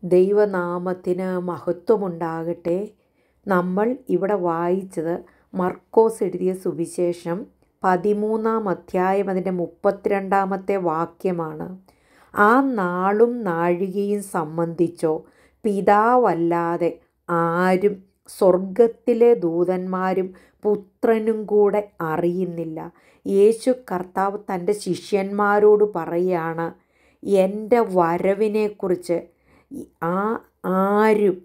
ദൈവനാമത്തിന് മഹത്വമുണ്ടാകട്ടെ. നമ്മൾ ഇവിടെ വായിച്ചത് മർക്കോസ് എഴുതിയ സുവിശേഷം 13-ാം അധ്യായം അതിൻ്റെ 32-ാമത്തെ വാക്യമാണ്. ആ നാളും നാഴികയും സംബന്ധിച്ചോ പിതാവല്ലാതെ ആരും സ്വർഗത്തിലെ ദൂതന്മാരും പുത്രനും കൂടെ അറിയുന്നില്ല. യേശു കർത്താവ് തൻ്റെ ശിഷ്യന്മാരോട് പറയുകയാണ്, എൻ്റെ വരവിനെക്കുറിച്ച് ആരും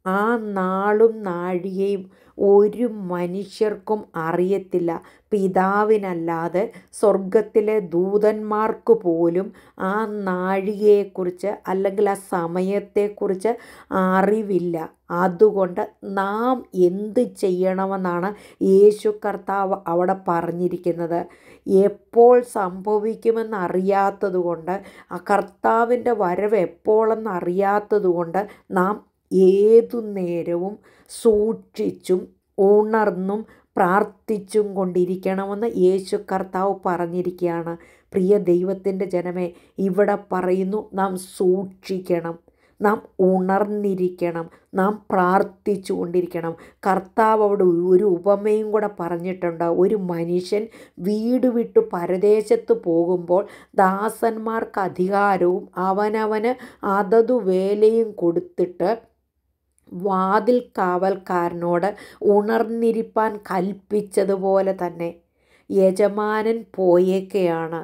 ആ നാളും നാഴികയും ഒരു മനുഷ്യർക്കും അറിയത്തില്ല. പിതാവിനല്ലാതെ സ്വർഗത്തിലെ ദൂതന്മാർക്ക് പോലും ആ നാഴികയെക്കുറിച്ച് അല്ലെങ്കിൽ ആ സമയത്തെക്കുറിച്ച് അറിവില്ല. അതുകൊണ്ട് നാം എന്ത് ചെയ്യണമെന്നാണ് യേശു കർത്താവ് അവിടെ പറഞ്ഞിരിക്കുന്നത്. എപ്പോൾ സംഭവിക്കുമെന്നറിയാത്തതുകൊണ്ട്, ആ കർത്താവിൻ്റെ വരവ് എപ്പോഴെന്നറിയാത്തതുകൊണ്ട് നാം ഏതു നേരവും സൂക്ഷിച്ചും ഉണർന്നും പ്രാർത്ഥിച്ചും കൊണ്ടിരിക്കണമെന്ന് യേശു കർത്താവ് പറഞ്ഞിരിക്കുകയാണ്. പ്രിയ ദൈവത്തിൻ്റെ ജനമേ, ഇവിടെ പറയുന്നു നാം സൂക്ഷിക്കണം, നാം ഉണർന്നിരിക്കണം, നാം പ്രാർത്ഥിച്ചു കൊണ്ടിരിക്കണം. കർത്താവ് അവിടെ ഒരു ഉപമയും കൂടെ പറഞ്ഞിട്ടുണ്ട്. ഒരു മനുഷ്യൻ വീട് വിട്ടു പരദേശത്ത് പോകുമ്പോൾ ദാസന്മാർക്ക് അധികാരവും അവനവന് അതതു വേലയും കൊടുത്തിട്ട് വാതിൽ കാവൽക്കാരനോട് ഉണർന്നിരിപ്പാൻ കൽപ്പിച്ചതുപോലെ തന്നെ യജമാനൻ പോയേക്കെയാണ്.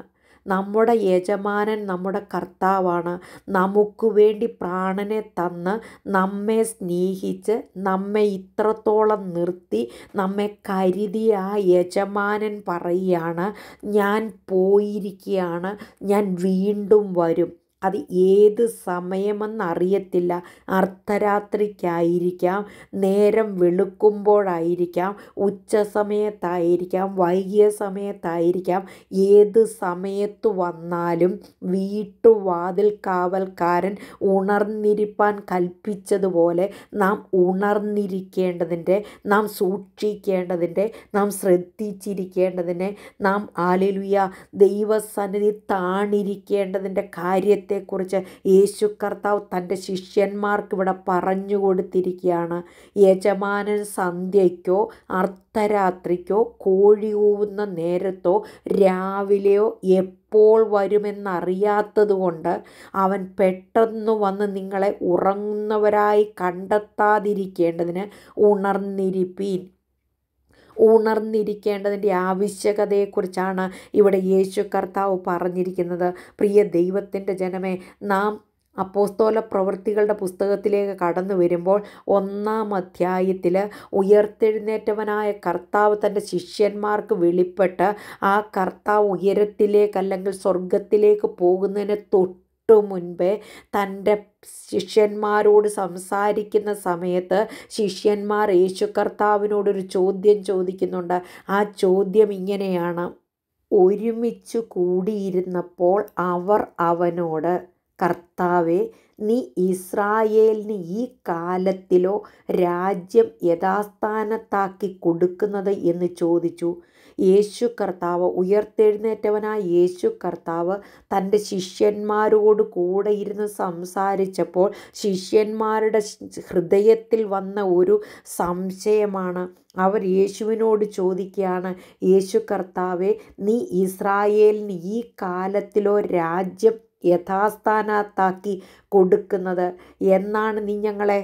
നമ്മുടെ യജമാനൻ നമ്മുടെ കർത്താവാണ്. നമുക്ക് വേണ്ടി പ്രാണനെ തന്ന് നമ്മെ സ്നേഹിച്ച് നമ്മെ ഇത്രത്തോളം നിർത്തി നമ്മെ കരുതിയ ആ യജമാനൻ പറയുകയാണ്, ഞാൻ പോയിരിക്കുകയാണ്, ഞാൻ വീണ്ടും വരും. അത് ഏത് സമയമെന്നറിയത്തില്ല. അർദ്ധരാത്രിക്കായിരിക്കാം, നേരം വെളുക്കുമ്പോഴായിരിക്കാം, ഉച്ച സമയത്തായിരിക്കാം, വൈകിയ സമയത്തായിരിക്കാം. ഏത് സമയത്ത് വന്നാലും വീട്ടുവാതിൽ കാവൽക്കാരൻ ഉണർന്നിരിപ്പാൻ കൽപ്പിച്ചതുപോലെ നാം ഉണർന്നിരിക്കേണ്ടതിൻ്റെ, നാം സൂക്ഷിക്കേണ്ടതിൻ്റെ, നാം ശ്രദ്ധിച്ചിരിക്കേണ്ടതിനെ, നാം ഹല്ലേലൂയ ദൈവസന്നിധി താണിരിക്കേണ്ടതിൻ്റെ കാര്യത്തെക്കുറിച്ച് യേശു കർത്താവ് തൻ്റെ ശിഷ്യന്മാർക്ക് ഇവിടെ പറഞ്ഞു കൊടുത്തിരിക്കുകയാണ്. യജമാനൻ സന്ധ്യയ്ക്കോ അർദ്ധരാത്രിക്കോ കോഴി കൂവുന്ന നേരത്തോ രാവിലെയോ എപ്പോൾ വരുമെന്നറിയാത്തതുകൊണ്ട് അവൻ പെട്ടെന്ന് വന്ന് നിങ്ങളെ ഉറങ്ങുന്നവരായി കണ്ടെത്താതിരിക്കേണ്ടതിന് ഉണർന്നിരിക്കേണ്ടതിൻ്റെ ആവശ്യകതയെക്കുറിച്ചാണ് ഇവിടെ യേശു കർത്താവ് പറഞ്ഞിരിക്കുന്നത്. പ്രിയ ദൈവത്തിൻ്റെ ജനമേ, നാം അപ്പോസ്തല പ്രവൃത്തികളുടെ പുസ്തകത്തിലേക്ക് കടന്നു വരുമ്പോൾ 1-ാം അധ്യായത്തിൽ ഉയർത്തെഴുന്നേറ്റവനായ കർത്താവ് തൻ്റെ ശിഷ്യന്മാർക്ക് വെളിപ്പെട്ട് ആ കർത്താവ് ഉയരത്തിലേക്ക് അല്ലെങ്കിൽ സ്വർഗത്തിലേക്ക് പോകുന്നതിന് മുൻപേ തൻ്റെ ശിഷ്യന്മാരോട് സംസാരിക്കുന്ന സമയത്ത് ശിഷ്യന്മാർ യേശു കർത്താവിനോടൊരു ചോദ്യം ചോദിക്കുന്നുണ്ട്. ആ ചോദ്യം ഇങ്ങനെയാണ്: ഒരുമിച്ച് കൂടിയിരുന്നപ്പോൾ അവർ അവനോട്, കർത്താവേ, നീ ഇസ്രായേലിന് ഈ കാലത്തിലോ രാജ്യം യഥാസ്ഥാനത്താക്കി കൊടുക്കുന്നത് എന്ന് ചോദിച്ചു. യേശു കർത്താവ്, ഉയർത്തെഴുന്നേറ്റവനായ യേശു കർത്താവ് തൻ്റെ ശിഷ്യന്മാരോട് കൂടെ ഇരുന്ന് സംസാരിച്ചപ്പോൾ ശിഷ്യന്മാരുടെ ഹൃദയത്തിൽ വന്ന ഒരു സംശയമാണ്. അവർ യേശുവിനോട് ചോദിക്കുകയാണ്, യേശു കർത്താവേ, നീ ഇസ്രായേലിന് ഈ കാലത്തിലോ രാജ്യം യഥാസ്ഥാനത്താക്കി കൊടുക്കുന്നത്? എന്നാണ് നീ ഞങ്ങളെ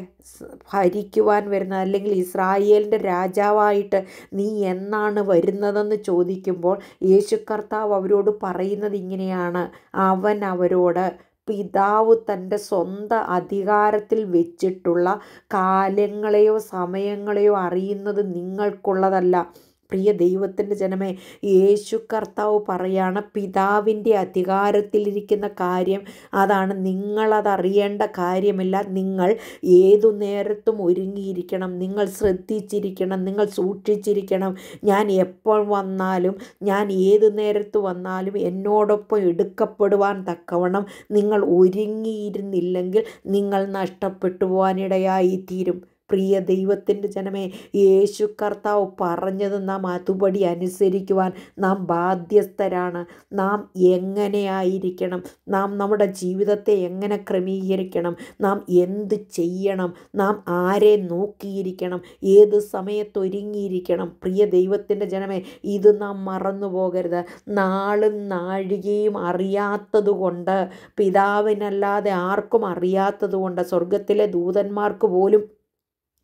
ഭരിക്കുവാൻ വരുന്നത്, അല്ലെങ്കിൽ ഇസ്രായേലിൻ്റെ രാജാവായിട്ട് നീ എന്നാണ് വരുന്നതെന്ന് ചോദിക്കുമ്പോൾ യേശു കർത്താവ് അവരോട് പറയുന്നത് ഇങ്ങനെയാണ്. അവൻ അവരോട്, പിതാവ് തൻ്റെ സ്വന്തം അധികാരത്തിൽ വെച്ചിട്ടുള്ള കാലങ്ങളെയോ സമയങ്ങളെയോ അറിയുന്നത് നിങ്ങൾക്കുള്ളതല്ല. പ്രിയ ദൈവത്തിൻ്റെ ജനമേ, യേശു കർത്താവ് പറയാണ്, പിതാവിൻ്റെ അധികാരത്തിലിരിക്കുന്ന കാര്യം അതാണ്. നിങ്ങളതറിയേണ്ട കാര്യമില്ല. നിങ്ങൾ ഏതു നേരത്തും ഒരുങ്ങിയിരിക്കണം, നിങ്ങൾ ശ്രദ്ധിച്ചിരിക്കണം, നിങ്ങൾ സൂക്ഷിച്ചിരിക്കണം. ഞാൻ എപ്പോൾ വന്നാലും, ഞാൻ ഏതു നേരത്ത് വന്നാലും എന്നോടൊപ്പം എടുക്കപ്പെടുവാൻ തക്കവണ്ണം നിങ്ങൾ ഒരുങ്ങിയിരുന്നില്ലെങ്കിൽ നിങ്ങൾ നഷ്ടപ്പെട്ടു പോകാനിടയായി തീരും. പ്രിയ ദൈവത്തിൻ്റെ ജനമേ, യേശു കർത്താവ് പറഞ്ഞത് നാം അതുപടി അനുസരിക്കുവാൻ നാം ബാധ്യസ്ഥരാണ്. നാം എങ്ങനെയായിരിക്കണം, നാം നമ്മുടെ ജീവിതത്തെ എങ്ങനെ ക്രമീകരിക്കണം, നാം എന്ത് ചെയ്യണം, നാം ആരെ നോക്കിയിരിക്കണം, ഏത് സമയത്തൊരുങ്ങിയിരിക്കണം. പ്രിയ ദൈവത്തിൻ്റെ ജനമേ, ഇത് നാം മറന്നു പോകരുത്. നാളും നാഴികയും അറിയാത്തതുകൊണ്ട്, പിതാവിനല്ലാതെ ആർക്കും അറിയാത്തതുകൊണ്ട്, സ്വർഗത്തിലെ ദൂതന്മാർക്ക് പോലും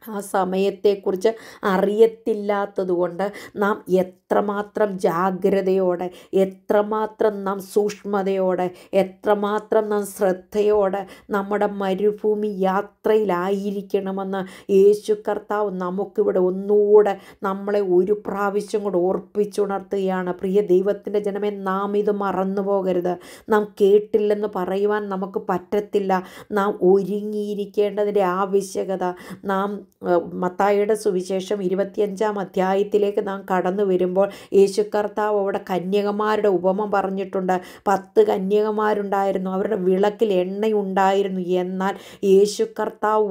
ആ സമയത്തെക്കുറിച്ച് അറിയത്തില്ലാത്തതുകൊണ്ട് നാം എത്രമാത്രം ജാഗ്രതയോടെ, എത്രമാത്രം നാം സൂക്ഷ്മതയോടെ, എത്രമാത്രം നാം ശ്രദ്ധയോടെ നമ്മുടെ മരുഭൂമി യാത്രയിലായിരിക്കണമെന്ന് യേശു കർത്താവ് നമുക്കിവിടെ ഒന്നുകൂടെ നമ്മളെ ഒരു പ്രാവശ്യം കൂടെ ഓർപ്പിച്ചുണർത്തുകയാണ്. പ്രിയ ദൈവത്തിൻ്റെ ജനമേ, നാം ഇത് മറന്നു പോകരുത്. നാം കേട്ടില്ലെന്ന് പറയുവാൻ നമുക്ക് പറ്റത്തില്ല. നാം ഒരുങ്ങിയിരിക്കേണ്ടതിൻ്റെ ആവശ്യകത നാം മത്തായിയുടെ സുവിശേഷം 25-ാം അധ്യായത്തിലേക്ക് നാം കടന്നു വരുമ്പോൾ യേശു കർത്താവ് അവിടെ കന്യകമാരുടെ ഉപമ പറഞ്ഞിട്ടുണ്ട്. 10 കന്യകമാരുണ്ടായിരുന്നു, അവരുടെ വിളക്കിൽ എണ്ണയുണ്ടായിരുന്നു. എന്നാൽ യേശു കർത്താവ്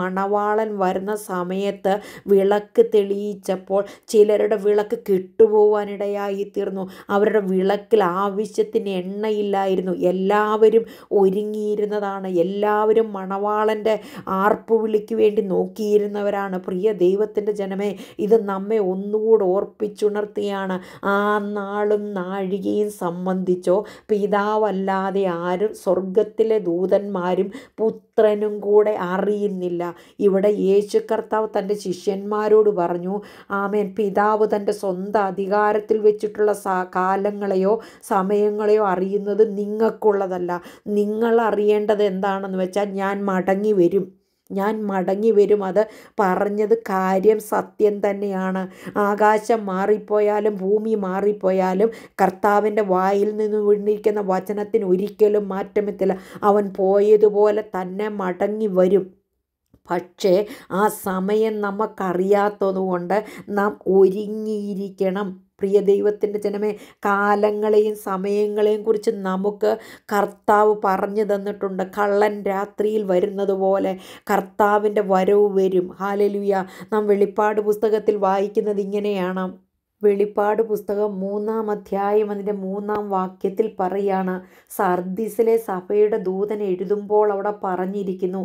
മണവാളൻ വരുന്ന സമയത്ത് വിളക്ക് തെളിയിച്ചപ്പോൾ ചിലരുടെ വിളക്ക് കെട്ടുപോകാനിടയായി തീർന്നു. അവരുടെ വിളക്കിൽ ആവശ്യത്തിന് എണ്ണയില്ലായിരുന്നു. എല്ലാവരും ഒരുങ്ങിയിരുന്നതാണ്. എല്ലാവരും മണവാളൻ്റെ ആർപ്പുവിളിക്ക് വേണ്ടി നോക്കിയിരുന്നവരാണ്. പ്രിയ ദൈവത്തിൻ്റെ ജനമേ, ഇത് നമ്മെ ഒന്നുകൂടെ ഓർപ്പിച്ചുണർത്തുകയാണ്. ആ നാളും നാഴികയും സംബന്ധിച്ചോ പിതാവല്ലാതെ ആരും, സ്വർഗത്തിലെ ദൂതന്മാരും പുത്രനും കൂടെ അറിയുന്നില്ല. ഇവിടെ യേശു കർത്താവ് തൻ്റെ ശിഷ്യന്മാരോട് പറഞ്ഞു, ആമേൻ, പിതാവ് തൻ്റെ സ്വന്തം അധികാരത്തിൽ വെച്ചിട്ടുള്ള കാലങ്ങളെയോ സമയങ്ങളെയോ അറിയുന്നത് നിങ്ങൾക്കുള്ളതല്ല. നിങ്ങൾ അറിയേണ്ടത് എന്താണെന്ന് വെച്ചാൽ, ഞാൻ മടങ്ങി വരും. അത് പറഞ്ഞത് കാര്യം സത്യം തന്നെയാണ്. ആകാശം മാറിപ്പോയാലും ഭൂമി മാറിപ്പോയാലും കർത്താവിൻ്റെ വായിൽ നിന്ന് വീണിരിക്കുന്ന വചനത്തിന് ഒരിക്കലും മാറ്റമെത്തില്ല. അവൻ പോയതുപോലെ തന്നെ മടങ്ങി വരും. പക്ഷേ ആ സമയം നമുക്കറിയാത്തതുകൊണ്ട് നാം ഒരുങ്ങിയിരിക്കണം. പ്രിയ ദൈവത്തിൻ്റെ ജനമേ, കാലങ്ങളെയും സമയങ്ങളെയും കുറിച്ച് നമുക്ക് കർത്താവ് പറഞ്ഞു തന്നിട്ടുണ്ട്. കള്ളൻ രാത്രിയിൽ വരുന്നത് പോലെ കർത്താവിൻ്റെ വരവ് വരും. ഹല്ലേലൂയ. നാം വെളിപ്പാട് പുസ്തകത്തിൽ വായിക്കുന്നത് ഇങ്ങനെയാണ്. വെളിപ്പാട് പുസ്തകം 3-ാം അധ്യായം അതിൻ്റെ 3-ാം വാക്യത്തിൽ പറയാണ്, സർദീസിലെ സഭയുടെ ദൂതൻ എഴുതുമ്പോൾ അവിടെ പറഞ്ഞിരിക്കുന്നു,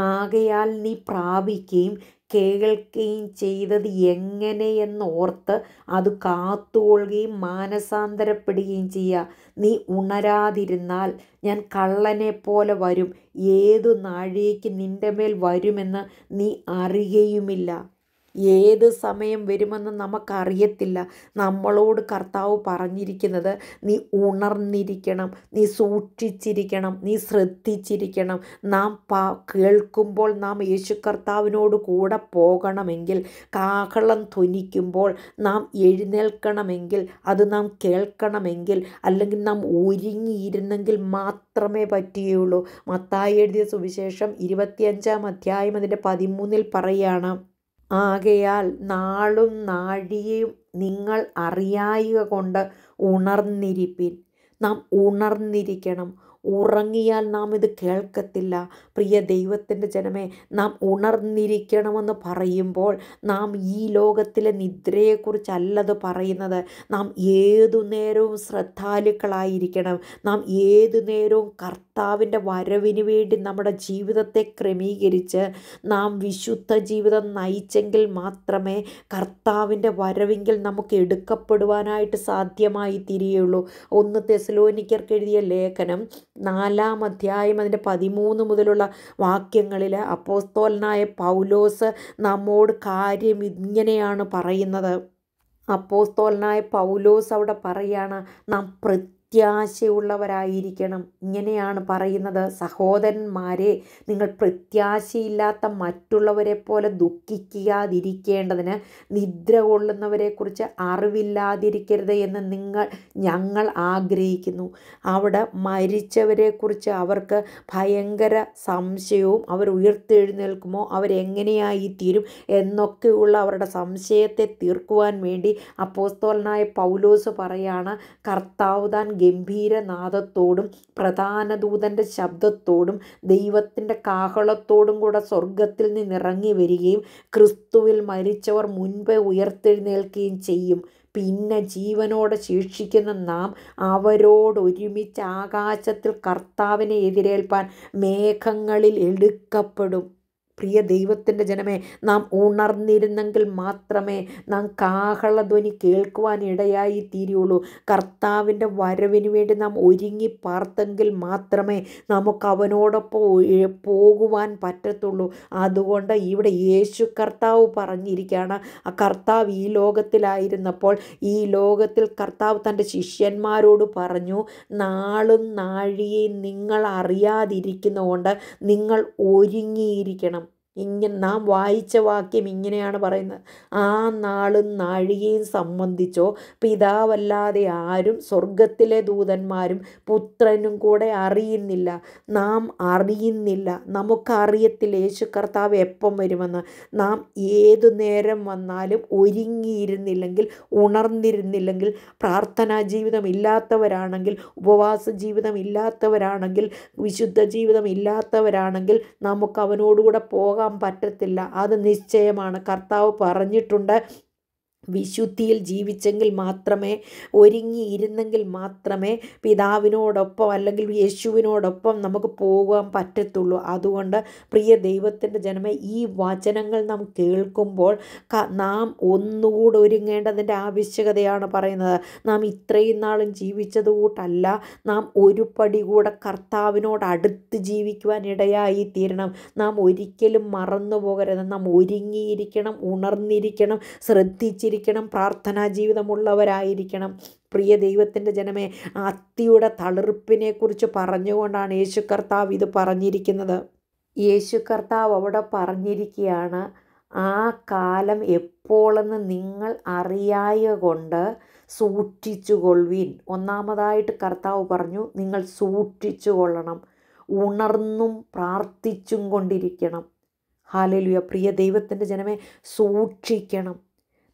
ആകയാൽ നീ പ്രാപിക്കുകയും കേൾക്കുകയും ചെയ്തത് എങ്ങനെയെന്നോർത്ത് അത് കാത്തുകൊള്ളുകയും മാനസാന്തരപ്പെടുകയും ചെയ്യുക. നീ ഉണരാതിരുന്നാൽ ഞാൻ കള്ളനെ പോലെ വരും. ഏതു നാഴികയ്ക്ക് നിൻ്റെ മേൽ വരുമെന്ന് നീ അറിയുകയുമില്ല. ഏത് സമയം വരുമെന്ന് നമുക്കറിയത്തില്ല. നമ്മളോട് കർത്താവ് പറഞ്ഞിരിക്കുന്നത്, നീ ഉണർന്നിരിക്കണം, നീ സൂക്ഷിച്ചിരിക്കണം, നീ ശ്രദ്ധിച്ചിരിക്കണം. നാം കേൾക്കുമ്പോൾ നാം യേശു കർത്താവിനോട് കൂടെ പോകണമെങ്കിൽ, കാഹളം ധ്വനിക്കുമ്പോൾ നാം എഴുന്നേൽക്കണമെങ്കിൽ, അത് നാം കേൾക്കണമെങ്കിൽ, അല്ലെങ്കിൽ നാം ഒരുങ്ങിയിരുന്നെങ്കിൽ മാത്രമേ പറ്റുകയുള്ളൂ. മത്തായി എഴുതിയ സുവിശേഷം 25-ാം അധ്യായം അതിൻ്റെ 13-ൽ പറയുകയാണ്, ആകയാൽ നാളും നാഴികയും നിങ്ങൾ അറിയായ്ക കൊണ്ട് ഉണർന്നിരിപ്പിൻ. നാം ഉണർന്നിരിക്കണം. ഉറങ്ങിയാൽ നാം ഇത് കേൾക്കത്തില്ല. പ്രിയ ദൈവത്തിൻ്റെ ജനമേ, നാം ഉണർന്നിരിക്കണമെന്ന് പറയുമ്പോൾ നാം ഈ ലോകത്തിലെ നിദ്രയെക്കുറിച്ചല്ലത് പറയുന്നത്. നാം ഏതു നേരവും ശ്രദ്ധാലുക്കളായിരിക്കണം. നാം ഏതു നേരവും കർത്താവിൻ്റെ വരവിന് വേണ്ടി നമ്മുടെ ജീവിതത്തെ ക്രമീകരിച്ച് നാം വിശുദ്ധ ജീവിതം നയിച്ചെങ്കിൽ മാത്രമേ കർത്താവിൻ്റെ വരവെങ്കിൽ നമുക്ക് എടുക്കപ്പെടുവാനായിട്ട് സാധ്യമായി തീരുകയുള്ളൂ. 1 തെസ്സലോനിക്കർക്ക് എഴുതിയ ലേഖനം 4-ാം അധ്യായം അതിൻ്റെ 13 മുതലുള്ള വാക്യങ്ങളിൽ അപ്പോസ്തലനായ പൗലോസ് നമ്മോട് കാര്യം ഇങ്ങനെയാണ് പറയുന്നത്. അപ്പോസ്തലനായ പൗലോസ് അവിടെ പറയാണ്, നാം പ്രത്യാശയുള്ളവരായിരിക്കണം. ഇങ്ങനെയാണ് പറയുന്നത്, സഹോദരന്മാരെ, നിങ്ങൾ പ്രത്യാശയില്ലാത്ത മറ്റുള്ളവരെ പോലെ ദുഃഖിക്കാതിരിക്കേണ്ടതിന് നിദ്ര കൊള്ളുന്നവരെക്കുറിച്ച് അറിവില്ലാതിരിക്കരുത് എന്ന് ഞങ്ങൾ ആഗ്രഹിക്കുന്നു. അവിടെ മരിച്ചവരെക്കുറിച്ച് അവർക്ക് ഭയങ്കര സംശയവും, അവർ ഉയർത്തെഴുന്നേൽക്കുമോ, അവരെങ്ങനെയായിത്തീരും എന്നൊക്കെയുള്ള അവരുടെ സംശയത്തെ തീർക്കുവാൻ വേണ്ടി അപ്പോസ്തലനായ പൗലോസ് പറയാണ്, കർത്താവ് താൻ ഗംഭീരനാദത്തോടും പ്രധാന ദൂതൻ്റെ ശബ്ദത്തോടും ദൈവത്തിൻ്റെ കാഹളത്തോടും കൂടെ സ്വർഗത്തിൽ നിന്നിറങ്ങി വരികയും ക്രിസ്തുവിൽ മരിച്ചവർ മുൻപേ ഉയർത്തെഴുന്നേൽക്കുകയും ചെയ്യും. പിന്നെ ജീവനോടെ ശേഷിക്കുന്ന നാം അവരോടൊരുമിച്ച് ആകാശത്തിൽ കർത്താവിനെ എതിരേൽപ്പാൻ മേഘങ്ങളിൽ എടുക്കപ്പെടും. പ്രിയ ദൈവത്തിൻ്റെ ജനമേ, നാം ഉണർന്നിരുന്നെങ്കിൽ മാത്രമേ നാം കാഹളധ്വനി കേൾക്കുവാൻ ഇടയായി തീരുള്ളൂ. കർത്താവിൻ്റെ വരവിന് വേണ്ടി നാം ഒരുങ്ങി പാർത്തെങ്കിൽ മാത്രമേ നമുക്ക് അവനോടൊപ്പം പോകുവാൻ പറ്റത്തുള്ളൂ. അതുകൊണ്ട് ഇവിടെ യേശു കർത്താവ് പറഞ്ഞിരിക്കുകയാണ്, ആ കർത്താവ് ഈ ലോകത്തിലായിരുന്നപ്പോൾ ഈ ലോകത്തിൽ കർത്താവ് തൻ്റെ ശിഷ്യന്മാരോട് പറഞ്ഞു, നാളും നാഴികയും നിങ്ങൾ അറിയാതിരിക്കുന്നതുകൊണ്ട് നിങ്ങൾ ഒരുങ്ങിയിരിക്കണം. നാം വായിച്ച വാക്യം ഇങ്ങനെയാണ് പറയുന്നത്, ആ നാളും നാഴികയും സംബന്ധിച്ചോ പിതാവല്ലാതെ ആരും സ്വർഗത്തിലെ ദൂതന്മാരും പുത്രനും കൂടെ അറിയുന്നില്ല. നാം അറിയുന്നില്ല, നമുക്കറിയത്തില്ല യേശു കർത്താവ് എപ്പം വരുമെന്ന്. നാം ഏതു നേരം വന്നാലും ഒരുങ്ങിയിരുന്നില്ലെങ്കിൽ, ഉണർന്നിരുന്നില്ലെങ്കിൽ, പ്രാർത്ഥനാ ജീവിതം ഇല്ലാത്തവരാണെങ്കിൽ, ഉപവാസ ജീവിതം ഇല്ലാത്തവരാണെങ്കിൽ, വിശുദ്ധ ജീവിതം ഇല്ലാത്തവരാണെങ്കിൽ നമുക്ക് അവനോടുകൂടെ പോകാൻ പറ്റത്തില്ല. അത് നിശ്ചയമാണ്. കർത്താവ് പറഞ്ഞിട്ടുണ്ട്, വിശുദ്ധിയിൽ ജീവിച്ചെങ്കിൽ മാത്രമേ, ഒരുങ്ങിയിരുന്നെങ്കിൽ മാത്രമേ പിതാവിനോടൊപ്പം അല്ലെങ്കിൽ യേശുവിനോടൊപ്പം നമുക്ക് പോകാൻ പറ്റത്തുള്ളൂ. അതുകൊണ്ട് പ്രിയ ദൈവത്തിൻ്റെ ജനമേ, ഈ വചനങ്ങൾ നാം കേൾക്കുമ്പോൾ നാം ഒന്നുകൂടെ ഒരുങ്ങേണ്ടതിൻ്റെ ആവശ്യകതയാണ് പറയുന്നത്. നാം ഇത്രയും നാളും ജീവിച്ചത് കൂട്ടല്ല, നാം ഒരു പടി കൂടെ കർത്താവിനോട് അടുത്ത് ജീവിക്കുവാൻ ഇടയായി തീരണം. നാം ഒരിക്കലും മറന്നു പോകരുത്. നാം ഒരുങ്ങിയിരിക്കണം, ഉണർന്നിരിക്കണം, ശ്രദ്ധിച്ചിരിക്കണം, പ്രാർത്ഥനാ ജീവിതമുള്ളവരായിരിക്കണം. പ്രിയ ദൈവത്തിൻ്റെ ജനമേ, അത്തിയുടെ തളിർപ്പിനെ കുറിച്ച് പറഞ്ഞുകൊണ്ടാണ് യേശു കർത്താവ് ഇത് പറഞ്ഞിരിക്കുന്നത്. യേശു കർത്താവ് അവിടെ പറഞ്ഞിരിക്കുകയാണ്, ആ കാലം എപ്പോഴെന്ന് നിങ്ങൾ അറിയായ കൊണ്ട് സൂക്ഷിച്ചു കൊള്ളുവിൻ. ഒന്നാമതായിട്ട് കർത്താവ് പറഞ്ഞു, നിങ്ങൾ സൂക്ഷിച്ചു കൊള്ളണം, ഉണർന്നും പ്രാർത്ഥിച്ചും കൊണ്ടിരിക്കണം. ഹല്ലേലൂയ. പ്രിയ ദൈവത്തിൻ്റെ ജനമേ, സൂക്ഷിക്കണം.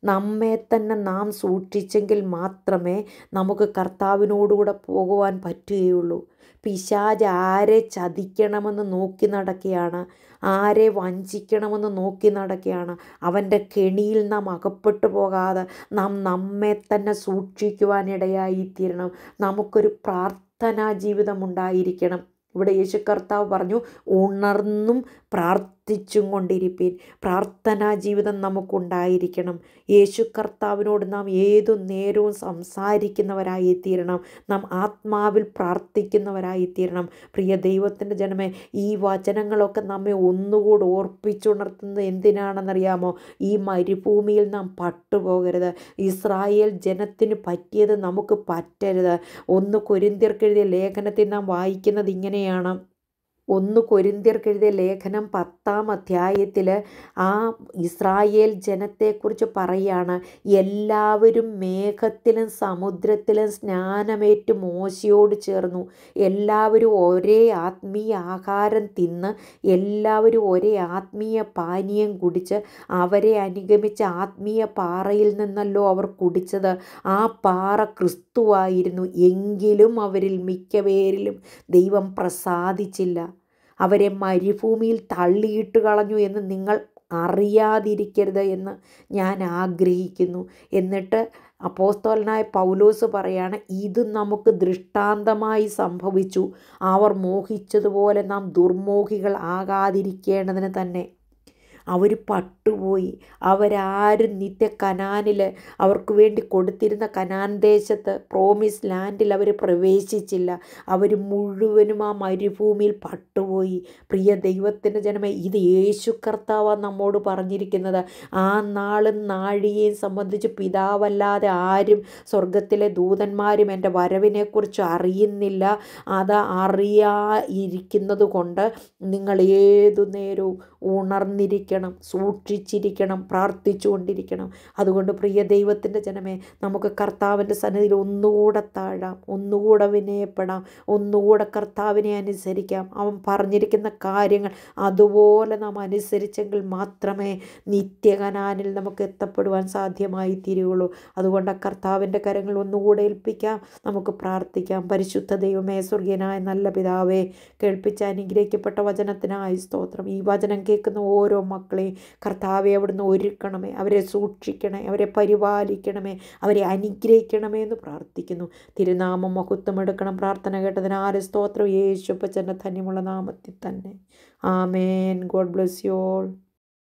നമ്മെ തന്നെ നാം സൂക്ഷിച്ചെങ്കിൽ മാത്രമേ നമുക്ക് കർത്താവിനോടുകൂടെ പോകുവാൻ പറ്റുകയുള്ളൂ. പിശാച് ആരെ ചതിക്കണമെന്ന് നോക്കി നടക്കുകയാണ്, ആരെ വഞ്ചിക്കണമെന്ന് നോക്കി നടക്കുകയാണ്. അവൻ്റെ കെണിയിൽ നാം അകപ്പെട്ടു പോകാതെ നാം നമ്മെ തന്നെ സൂക്ഷിക്കുവാനിടയായിത്തീരണം. നമുക്കൊരു പ്രാർത്ഥനാ ജീവിതം ഉണ്ടായിരിക്കണം. ഇവിടെ യേശു കർത്താവ് പറഞ്ഞു, ഉണർന്നും പ്രാർത്ഥിച്ചും കൊണ്ടിരിപ്പീൻ. പ്രാർത്ഥനാ ജീവിതം നമുക്കുണ്ടായിരിക്കണം. യേശു കർത്താവിനോട് നാം ഏതു നേരവും സംസാരിക്കുന്നവരായിത്തീരണം. നാം ആത്മാവിൽ പ്രാർത്ഥിക്കുന്നവരായിത്തീരണം. പ്രിയ ദൈവത്തിൻ്റെ ജനമേ, ഈ വചനങ്ങളൊക്കെ നമ്മെ ഒന്നുകൂടി ഓർപ്പിച്ചുണർത്തുന്നത് എന്തിനാണെന്നറിയാമോ? ഈ മരുഭൂമിയിൽ നാം പട്ടുപോകരുത്. ഇസ്രായേൽ ജനത്തിന് പറ്റിയത് നമുക്ക് പറ്റരുത്. 1 കൊരിന്ത്യർക്കെഴുതിയ ലേഖനത്തിൽ നാം വായിക്കുന്നത് ഇങ്ങനെയാണ്. 1 കൊരിന്ത്യർക്കെഴുതിയ ലേഖനം 10-ാം അധ്യായത്തിൽ ആ ഇസ്രായേൽ ജനത്തെക്കുറിച്ച് പറയാണ്, എല്ലാവരും മേഘത്തിലും സമുദ്രത്തിലും സ്നാനമേറ്റ് മോശയോട് ചേർന്നു. എല്ലാവരും ഒരേ ആത്മീയ ആഹാരം തിന്ന്, എല്ലാവരും ഒരേ ആത്മീയ പാനീയം കുടിച്ച്, അവരെ അനുഗമിച്ച ആത്മീയ പാറയിൽ നിന്നല്ലോ അവർ കുടിച്ചത്. ആ പാറ ക്രിസ്തുവായിരുന്നു. എങ്കിലും അവരിൽ മിക്കപേരിലും ദൈവം പ്രസാദിച്ചില്ല. അവരെ മരുഭൂമിയിൽ തള്ളിയിട്ട് കളഞ്ഞു എന്ന് നിങ്ങൾ അറിയാതിരിക്കരുത് എന്ന് ഞാൻ ആഗ്രഹിക്കുന്നു. എന്നിട്ട് അപ്പോസ്തലനായ പൗലോസ് പറയാണ്, ഇത് നമുക്ക് ദൃഷ്ടാന്തമായി സംഭവിച്ചു. അവർ മോഹിച്ചതുപോലെ നാം ദുർമോഹികൾ ആകാതിരിക്കേണ്ടതിന് തന്നെ. അവർ പട്ടുപോയി. അവരാരും നിത്യ കനാനിൽ അവർക്ക് വേണ്ടി കൊടുത്തിരുന്ന കനാൻ ദേശത്ത്, പ്രോമിസ് ലാൻഡിൽ അവർ പ്രവേശിച്ചില്ല. അവർ മുഴുവനും ആ മരുഭൂമിയിൽ പട്ടുപോയി. പ്രിയ ദൈവത്തിൻ്റെ ജനമേ, ഇത് യേശു കർത്താവാണ് നമ്മോട് പറഞ്ഞിരിക്കുന്നത്. ആ നാളും നാഴികയും സംബന്ധിച്ച് പിതാവല്ലാതെ ആരും സ്വർഗത്തിലെ ദൂതന്മാരും എൻ്റെ വരവിനെക്കുറിച്ച് അറിയുന്നില്ല. അത് അറിയാതിരിക്കുന്നത് കൊണ്ട് നിങ്ങൾ ഏതു നേരവും ഉണർന്നിരിക്കണം, ശ്രദ്ധിച്ചിരിക്കണം, സൂക്ഷിച്ചിരിക്കണം, പ്രാർത്ഥിച്ചുകൊണ്ടിരിക്കണം. അതുകൊണ്ട് പ്രിയ ദൈവത്തിൻ്റെ ജനമേ, നമുക്ക് കർത്താവിൻ്റെ സന്നിധിയിൽ ഒന്നുകൂടെ താഴാം, ഒന്നുകൂടെ വിനയപ്പെടാം, ഒന്നുകൂടെ കർത്താവിനെ അനുസരിക്കാം. അവൻ പറഞ്ഞിരിക്കുന്ന കാര്യങ്ങൾ അതുപോലെ നാം അനുസരിച്ചെങ്കിൽ മാത്രമേ നിത്യകനാനിൽ നമുക്ക് എത്തപ്പെടുവാൻ സാധ്യമായി തീരുകയുള്ളൂ. അതുകൊണ്ട് കർത്താവിൻ്റെ കരങ്ങൾ ഒന്നുകൂടെ ഏൽപ്പിക്കാം, നമുക്ക് പ്രാർത്ഥിക്കാം. പരിശുദ്ധ ദൈവമേ, സ്വർഗീയനായ നല്ല പിതാവേ, കേൾപ്പിച്ച അനുഗ്രഹിക്കപ്പെട്ട വചനത്തിനായി സ്തോത്രം. ഈ വചനം കേൾക്കുന്ന ഓരോ മക്കളെയും കർത്താവെ അവിടുന്ന് ഒരുക്കണമേ, അവരെ സൂക്ഷിക്കണേ, അവരെ പരിപാലിക്കണമേ, അവരെ അനുഗ്രഹിക്കണമേ എന്ന് പ്രാർത്ഥിക്കുന്നു. തിരുനാമം മഹത്വമെടുക്കണം. പ്രാർത്ഥന കേട്ടതിന് ആര് സ്തോത്രം. യേശുപ്പച്ചൻ്റെ ധന്യമുള്ള നാമത്തിൽ തന്നെ. ആമേൻ. God bless you all.